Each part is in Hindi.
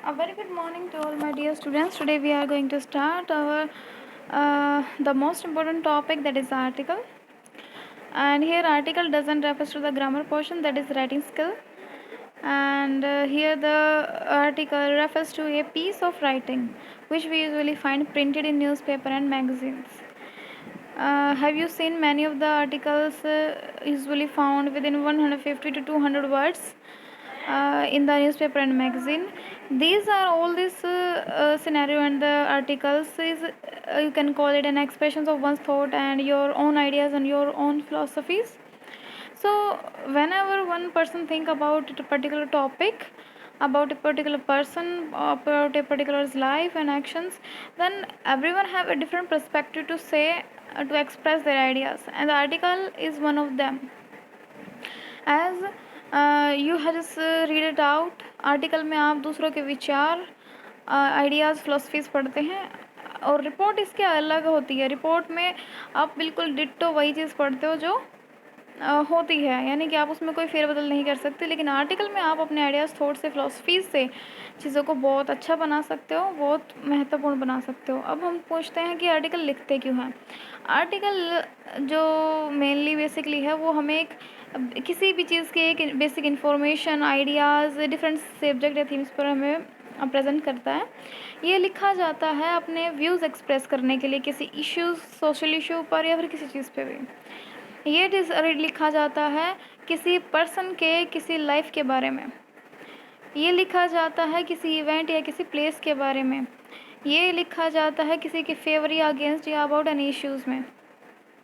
A very good morning to all my dear students. Today we are going to start our the most important topic, that is article. And here article doesn't refers to the grammar portion, that is writing skill. And here the article refers to a piece of writing which we usually find printed in newspaper and magazines. Have you seen many of the articles usually found within 150 to 200 words in the newspaper and magazine? These are all this scenario, and the articles is you can call it an expressions of one's thought and your own ideas and your own philosophies. So whenever one person think about a particular topic, about a particular person, about a particular life and actions, then everyone have a different perspective to say, to express their ideas, and the article is one of them. As you just read it out, article में आप दूसरों के विचार, आइडियाज़, फिलोसफीज़ पढ़ते हैं, और रिपोर्ट इसके अलग होती है. रिपोर्ट में आप बिल्कुल डिट्टो वही चीज़ पढ़ते हो जो होती है, यानी कि आप उसमें कोई फेरबदल नहीं कर सकते. लेकिन आर्टिकल में आप अपने आइडियाज़, थॉट से, फिलोसफीज़ से चीज़ों को बहुत अच्छा बना सकते हो, बहुत महत्वपूर्ण बना सकते हो. अब हम पूछते हैं कि आर्टिकल लिखते क्यों हैं. आर्टिकल जो मेनली बेसिकली है वो हमें एक किसी भी चीज़ के एक basic information, ideas, different subject या थीम्स पर हमें प्रेजेंट करता है. ये लिखा जाता है अपने व्यूज़ एक्सप्रेस करने के लिए, किसी इश्यूज़, सोशल इशू पर या फिर किसी चीज़ पे भी. ये लिखा जाता है किसी पर्सन के, किसी लाइफ के बारे में. ये लिखा जाता है किसी इवेंट या किसी प्लेस के बारे में. ये लिखा जाता है किसी के फेवर या अगेंस्ट या अबाउट एनी इश्यूज़ में.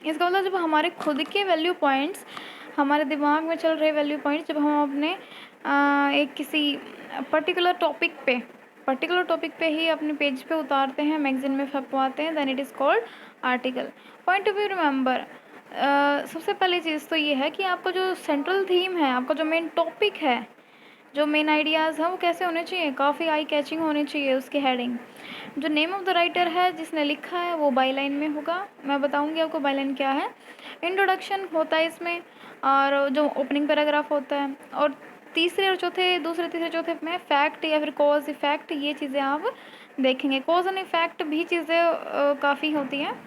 इसका मतलब जब हमारे खुद के वैल्यू पॉइंट्स, हमारे दिमाग में चल रहे वैल्यू पॉइंट्स, जब हम अपने एक किसी पर्टिकुलर टॉपिक पे ही अपने पेज पे उतारते हैं, मैगजीन में छपवाते हैं, then it is called article. Point of view remember, सबसे पहली चीज़ तो ये है कि आपका जो सेंट्रल थीम है, आपका जो मेन टॉपिक है, जो मेन आइडियाज़ हैं, वो कैसे होने चाहिए, काफ़ी आई कैचिंग होनी चाहिए उसकी हेडिंग. जो नेम ऑफ़ द राइटर है, जिसने लिखा है, वो बाई लाइन में होगा. मैं बताऊंगी आपको बाई लाइन क्या है. इंट्रोडक्शन होता है इसमें, और जो ओपनिंग पैराग्राफ होता है, और दूसरे तीसरे चौथे में फैक्ट या फिर कॉज इफ़ेक्ट, ये चीज़ें आप देखेंगे. कॉज एंड इफ़ेक्ट भी चीज़ें काफ़ी होती हैं,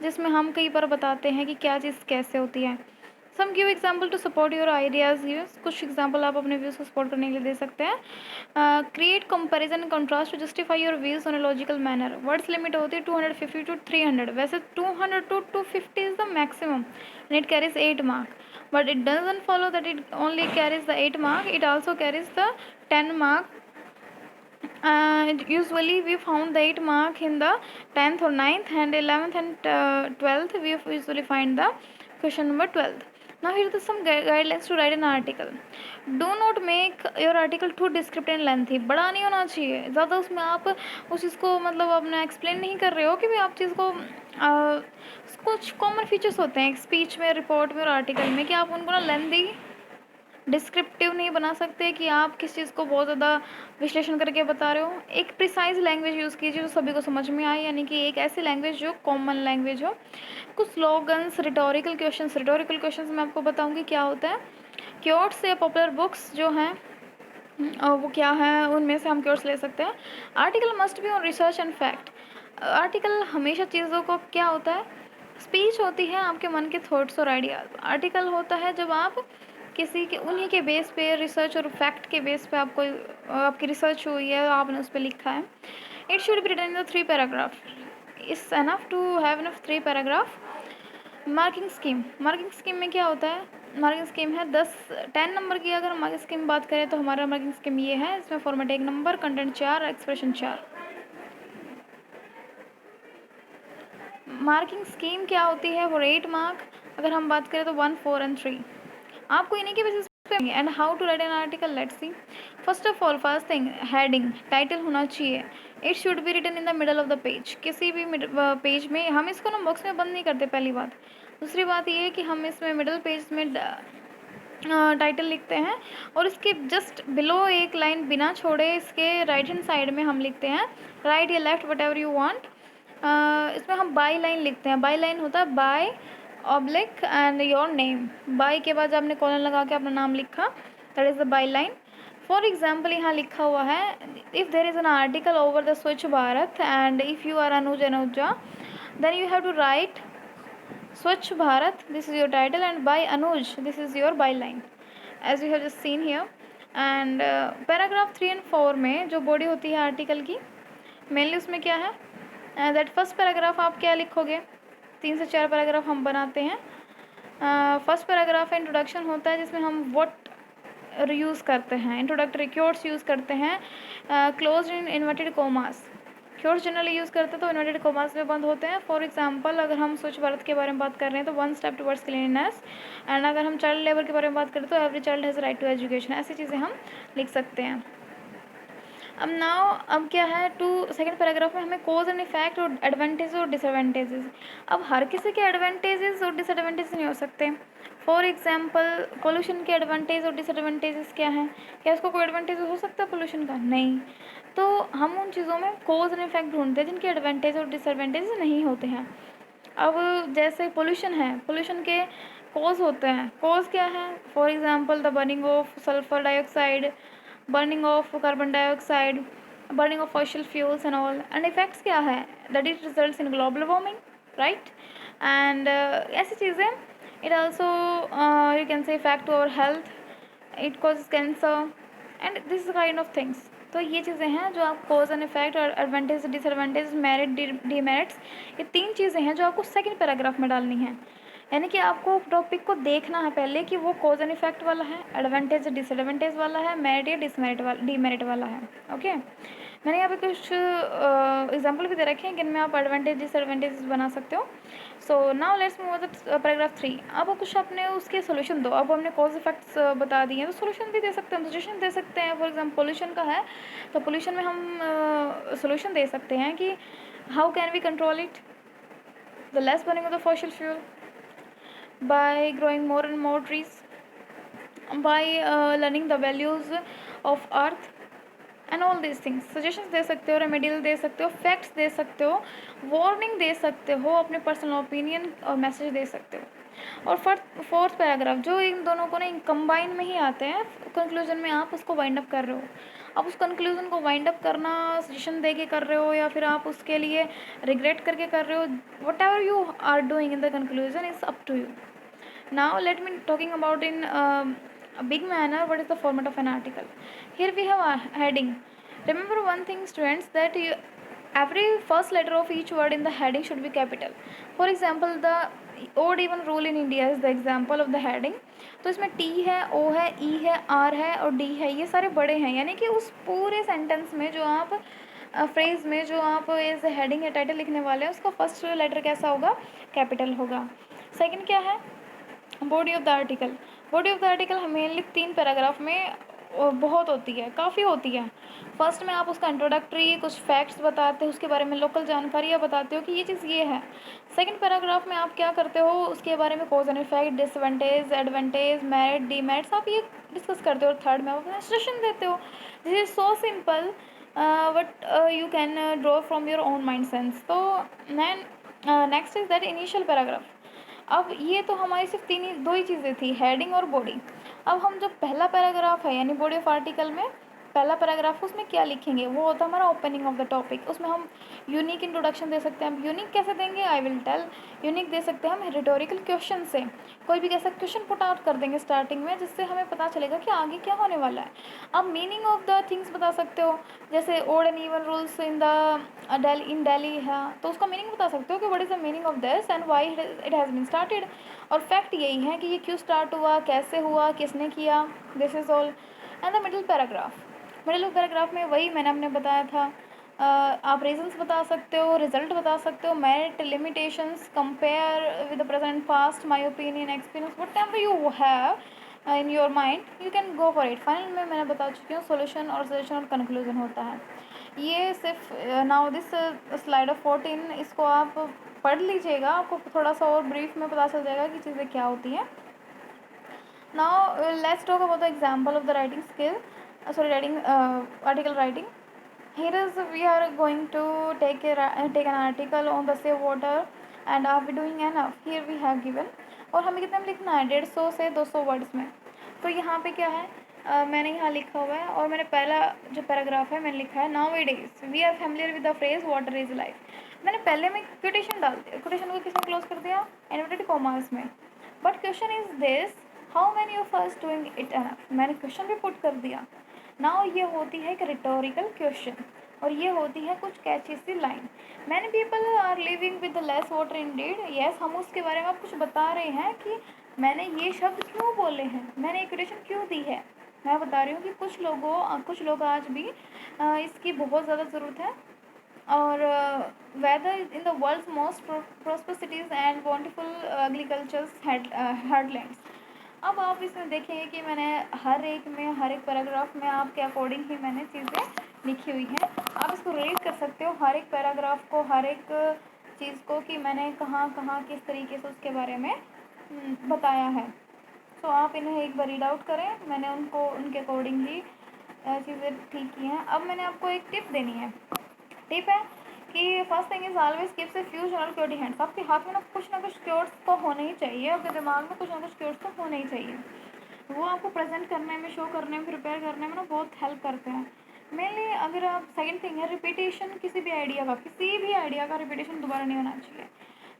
जिसमें हम कई बार बताते हैं कि क्या चीज़ कैसे होती है. Some give example to support your ideas views. कुछ एग्जाम्पल आप अपने व्यूज़ को सपोर्ट करने के लिए दे सकते हैं. Create comparison and contrast to justify your views on a logical manner. Words limit होती है 250 टू 300. वैसे 200 to 250 is the maximum and it carries 8 mark, but it doesn't follow that it only carries the 8 mark, it also carries the 10 mark. And usually we found the 8 mark in the 10th or 9th, and 11th and 12th we usually find the question number 12th. Now here are some guidelines to write an article. Do not make your article too descriptive and lengthy. बड़ा नहीं होना चाहिए ज़्यादा, उसमें आप उस चीज़ को मतलब अपना एक्सप्लेन नहीं कर रहे हो कि भी आप चीज़ को कुछ कॉमन फीचर्स होते हैं स्पीच में, रिपोर्ट में और आर्टिकल में, कि आप उनको ना लेंदी, डिस्क्रिप्टिव नहीं बना सकते कि आप किस चीज़ को बहुत ज़्यादा विश्लेषण करके बता रहे हो. एक प्रिसाइज लैंग्वेज यूज़ कीजिए जो सभी को समझ में आए, यानी कि एक ऐसी लैंग्वेज जो कॉमन लैंग्वेज हो. कुछ स्लोगन्स, रिटोरिकल क्वेश्चंस मैं आपको बताऊंगी क्या होता है. क्योट्स या पॉपुलर बुक्स जो हैं वो क्या है, उनमें से हम क्योट्स ले सकते हैं. Article must be on research and fact. Article हमेशा चीज़ों को क्या होता है, स्पीच होती है आपके मन के थॉट्स और आइडियाज़. आर्टिकल होता है जब आप किसी के उन्हीं के बेस पे, रिसर्च और फैक्ट के बेस पे आपको आपकी रिसर्च हुई है, आपने उस पर लिखा है. It should be written in the 3 paragraph. It's enough to have enough 3 paragraph. Marking scheme में क्या होता है, मार्किंग स्कीम है 10 नंबर की. अगर मार्किंग स्कीम बात करें तो हमारा मार्किंग स्कीम ये है, इसमें format 1 number, content 4, expression 4. Marking scheme क्या होती है, वो 8 मार्क. अगर हम बात करें तो 1, 4 एंड 3 आपको इन्हीं के बेसिस पे. And how to write an article, let's see. First of all, first thing, heading, title होना चाहिए. It should be written in the middle of the page. किसी भी पेज में हम इसको ना बॉक्स में बंद नहीं करते, पहली बात. दूसरी बात ये है कि हम इसमें मिडल पेज में टाइटल लिखते हैं, और इसके जस्ट बिलो एक लाइन बिना छोड़े इसके राइट हैंड साइड में हम लिखते हैं, राइट या left what ever you want. इसमें हम बाई लाइन लिखते हैं. बाई लाइन होता है by oblique and your name. By के बाद आपने कॉलन लगा के अपना नाम लिखा, that is the byline. For example यहाँ लिखा हुआ है, if there is an article over the Swachh Bharat and if you are Anuj Anuja, then you have to write Swachh Bharat, this is your title, and by Anuj, this is your byline, as you have just seen here. And paragraph 3 और 4 में जो बॉडी होती है आर्टिकल की, मेनली उसमें क्या है, दैट फर्स्ट पैराग्राफ आप क्या लिखोगे. 3 से 4 पैराग्राफ हम बनाते हैं. फर्स्ट पैराग्राफ है इंट्रोडक्शन होता है, जिसमें हम व्हाट यूज़ करते हैं, इंट्रोडक्टरी क्योर्ड्स यूज़ करते हैं, close in inverted commas. Quotes generally use करते हैं तो इन्वर्टेड कोमास में बंद होते हैं. फॉर एग्जांपल अगर हम स्वच्छ भारत के बारे में बात कर रहे हैं तो one step towards cleanness, and अगर हम चाइल्ड लेबर के बारे में बात करें तो every child has right to education. ऐसी चीज़ें हम लिख सकते हैं. अब क्या है, सेकंड पैराग्राफ में हमें कोज एंड इफेक्ट और एडवांटेजेस और डिसएडवांटेजेस. अब हर किसी के एडवांटेजेस और डिसएडवांटेजेस नहीं हो सकते. फॉर एग्जांपल पोल्यूशन के एडवांटेज और डिसएडवांटेजेस क्या हैं. क्या उसको कोई एडवांटेज हो सकता है पोल्यूशन का? नहीं. तो हम उन चीज़ों में कोज एंड इफेक्ट ढूंढते हैं जिनके एडवांटेज और डिसएडवांटेजेस नहीं होते हैं. अब जैसे पोल्यूशन है, पोल्यूशन के कोज होते हैं. कोज क्या है? For example the burning of sulphur dioxide, burning of carbon dioxide, burning of fossil fuels and all. And effects क्या है? That it results in global warming, right? And ऐसी चीज़ें, it also you can say effect to our health, it causes cancer and this kind of things. तो ये चीज़ें हैं जो आप कॉज एंड इफेक्ट और एडवांटेज डिसएडवांटेज मेरिट डीमेरिट्स, ये 3 चीज़ें हैं जो आपको सेकंड पैराग्राफ में डालनी है. यानी कि आपको टॉपिक को देखना है पहले कि वो कॉज एंड इफेक्ट वाला है, एडवांटेज डिसएडवांटेज वाला है, मेरिट या डीमेरिट वाला है. ओके. मैंने यहाँ पे कुछ एग्जांपल भी दे रखे हैं जिनमें आप एडवांटेज डिसएडवांटेज बना सकते हो. So now let's move to paragraph 3. अब कुछ आपने उसके सोल्यूशन दो. अब हमने कॉज इफेक्ट्स बता दिए हैं तो सोल्यूशन भी दे सकते हैं, सजेशन दे सकते हैं. फॉर एग्जाम्पल पोल्यूशन का है तो पोल्यूशन में हम सोल्यूशन दे सकते हैं कि how can we control it, the less burning of the fossil fuel, by growing more and more trees, by learning the values of earth and all these things. Suggestions दे सकते हो, रेमेडियल दे सकते हो, फैक्ट्स दे सकते हो, वार्निंग दे सकते हो, अपने पर्सनल ओपिनियन और मैसेज दे सकते हो. और फोर्थ पैराग्राफ जो इन दोनों को ना कंबाइन में ही आते हैं, कंक्लूजन में आप उसको वाइंड अप कर रहे हो. आप उस कंक्लूजन को वाइंड अप करना सजेशन दे के कर रहे हो या फिर आप उसके लिए रिग्रेट करके कर रहे हो, what ever you are doing in the conclusion is up to you. Now let me talking about in a big manner what is the format of an article. Here we have a heading. Remember one thing students, that every first letter of each word in the heading should be capital. For example the odd even rule in India is the example of the heading. तो इसमें T है, O है, E है, R है और D है, ये सारे बड़े हैं. यानी कि उस पूरे सेंटेंस में जो आप फ्रेज में जो आप इस हेडिंग या टाइटल लिखने वाले हैं उसका फर्स्ट लेटर कैसा होगा? कैपिटल होगा. सेकंड क्या है? Body of the article. Body of the article mainly 3 paragraph में बहुत होती है, काफ़ी होती है. फर्स्ट में आप उसका इंट्रोडक्टरी कुछ फैक्ट्स बताते हो, उसके बारे में लोकल जानकारियाँ बताते हो कि ये चीज़ ये है. सेकंड पैराग्राफ में आप क्या करते हो, उसके बारे में cause and effect, disadvantage, advantage, merit, demerits आप ये डिस्कस करते हो. और थर्ड में आप अपना सजेशन देते हो. This is so simple but you can draw from your own mind sense. तो next is that initial paragraph. अब ये तो हमारी सिर्फ 2 ही चीज़ें थी, हेडिंग और बॉडी. अब हम जो पहला पैराग्राफ है यानी बॉडी ऑफ आर्टिकल में पहला पैराग्राफ उसमें क्या लिखेंगे, वो होता है हमारा ओपनिंग ऑफ द टॉपिक. उसमें हम यूनिक इंट्रोडक्शन दे सकते हैं. हम यूनिक कैसे देंगे? I will tell. यूनिक दे सकते हैं हम रिटोरिकल क्वेश्चन से. कोई भी कैसा क्वेश्चन पुट आउट कर देंगे स्टार्टिंग में जिससे हमें पता चलेगा कि आगे क्या होने वाला है. आप मीनिंग ऑफ द थिंग्स बता सकते हो, जैसे odd and even rules in Delhi है तो उसका मीनिंग बता सकते हो कि what is the meaning of this and why it has been started. और फैक्ट यही है कि ये क्यों स्टार्ट हुआ, कैसे हुआ, किसने किया. This is all. And the middle paragraph. Middle paragraph में वही मैंने आपने बताया था, आप रीजंस बता सकते हो, रिजल्ट बता सकते हो, merit, limitations, compare with the present past, my opinion, experience, whatever you have in your mind you can go for it. Final में मैंने बता चुकी हूँ सॉल्यूशन और सजेशन और कंक्लूजन होता है. ये सिर्फ नाउ दिस स्लाइड ऑफ 14 इसको आप पढ़ लीजिएगा, आपको थोड़ा सा और ब्रीफ में पता चल जाएगा कि चीज़ें क्या होती हैं. Now let's talk about the example of the writing skill. Writing article writing. Here is we are going to take an article on the save water and are we doing enough. Here we have given और हमें कितने में लिखना है 150 से 200 वर्ड्स में. तो यहाँ पे क्या है मैंने यहाँ लिखा हुआ है और मैंने पहला जो पैराग्राफ है मैंने लिखा है, now it is we are familiar with the phrase water is life. मैंने पहले में क्वेटेशन डाल दिया, क्वेटेशन को किसने क्लोज कर दिया, इन्वर्टेड कॉमास में। But question is this, how many of us doing it enough. मैंने क्वेश्चन भी पुट कर दिया। नाउ ये होती है एक रिटोरिकल क्वेश्चन और ये होती है कुछ कैची सी line. Many people are living with less water indeed. Yes, हम उसके बारे में आप कुछ बता रहे हैं कि मैंने ये शब्द क्यों बोले हैं, मैंने एक क्वेश्चन क्यों दी है। मैं बता रही हूँ कि कुछ लोग आज भी इसकी बहुत ज़्यादा ज़रूरत है। और whether in the world's most prosperous cities and bountiful agricultural heartlands। अब आप इसमें देखेंगे कि मैंने हर एक पैराग्राफ में आपके अकॉर्डिंग ही मैंने चीज़ें लिखी हुई हैं। आप इसको रीड कर सकते हो, हर एक पैराग्राफ को, हर एक चीज़ को कि मैंने कहाँ कहाँ किस तरीके से उसके बारे में बताया है। तो आप इन्हें एक बार रीड आउट करें, मैंने उनके अकॉर्डिंग ही चीज़ें ठीक की हैं। अब मैंने आपको एक टिप देनी है। टिप है कि first thing is always keeps a few general security hands. आपके हाथ में ना कुछ क्योर्स तो होने ही चाहिए, आपके दिमाग में कुछ ना कुछ क्योर्स तो होने ही चाहिए। वो आपको प्रेजेंट करने में, शो करने में, प्रिपेयर करने में ना बहुत हेल्प करते हैं। मेनली अगर आप, सेकंड थिंग है रिपीटेशन, किसी भी आइडिया का रिपीटेशन दोबारा नहीं होना चाहिए।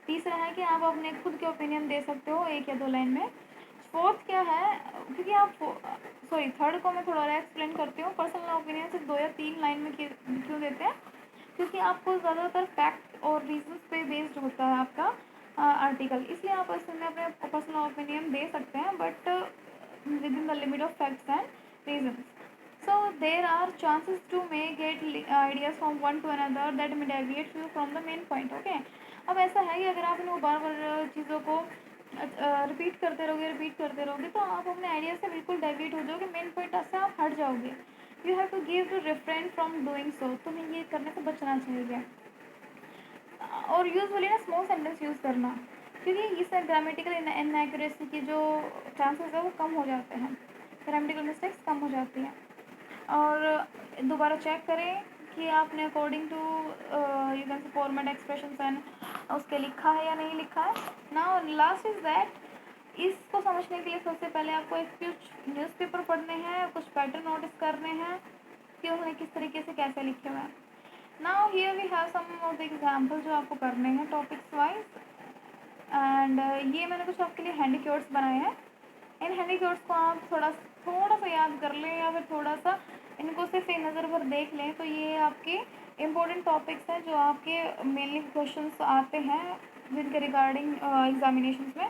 तीसरा है कि आप अपने खुद के ओपिनियन दे सकते हो 1 या 2 लाइन में। फोर्थ क्या है, क्योंकि आप थर्ड को मैं थोड़ा और एक्सप्लेन करती हूँ। पर्सनल ओपिनियन सिर्फ 2 या 3 लाइन में क्यों देते हैं, क्योंकि आपको ज़्यादातर फैक्ट और रीजंस पे बेस्ड होता है आपका आर्टिकल, इसलिए आप इसमें अपने पर्सनल ओपिनियन दे सकते हैं, but with in the limit of facts and reasons. So there are chances to may get ideas from one to another that may deviate you from the main point. Okay, अब ऐसा है कि अगर आप इन बार बार चीज़ों को रिपीट करते रहोगे तो आप अपने आइडिया से बिल्कुल डेविएट हो जाओगे, मेन पॉइंट से आप हट जाओगे। You have to give to refrain from doing so. तुम्हें ये करने से बचना चाहिए। और यूजुअली ना स्मॉल सेंटेंस यूज़ करना, क्योंकि इससे ग्रामेटिकल इनएक्यूरेसी की जो चांसेस है वो कम हो जाते हैं, ग्रामेटिकल मिस्टेक्स कम हो जाती हैं। और दोबारा चेक करें कि आपने according to you can say format expression and उसके लिखा है या नहीं लिखा है। नाउ लास्ट इज दैट, इसको समझने के लिए सबसे पहले आपको एक कुछ न्यूज़पेपर पढ़ने हैं, कुछ पैटर्न नोटिस करने हैं कि उन्होंने किस तरीके से कैसे लिखे हुए हैं। Now here we have some of the example जो आपको करने हैं टॉपिक्स वाइज। एंड ये मैंने कुछ आपके लिए हैंडी क्योर्ड्स बनाए हैं। इन हैंडी क्योर्ड्स को आप थोड़ा सा याद कर लें या फिर थोड़ा सा इनको सिर्फ एक नज़र पर देख लें, तो ये आपके इम्पोर्टेंट टॉपिक्स हैं जो आपके मेनली क्वेश्चंस आते हैं जिनके रिगार्डिंग एग्जामिनेशन में।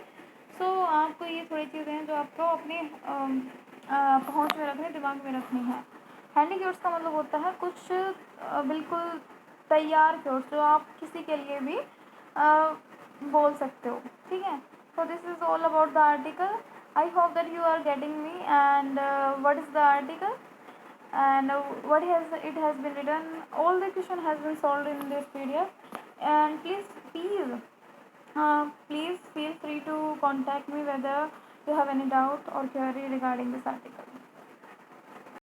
सो आपको ये थोड़ी चीज़ें हैं जो आपको अपने पहुँच में रखनी, दिमाग में रखनी है। हैंडी क्योर्ड्स का मतलब होता है कुछ बिल्कुल तैयार क्योर्ड्स जो आप किसी के लिए भी बोल सकते हो, ठीक है। So this is all about the article. I hope that you are getting me and what is the article and what has it has been written. All the question has been solved in this PDF, and please feel free to contact me whether you have any doubt or query regarding this article.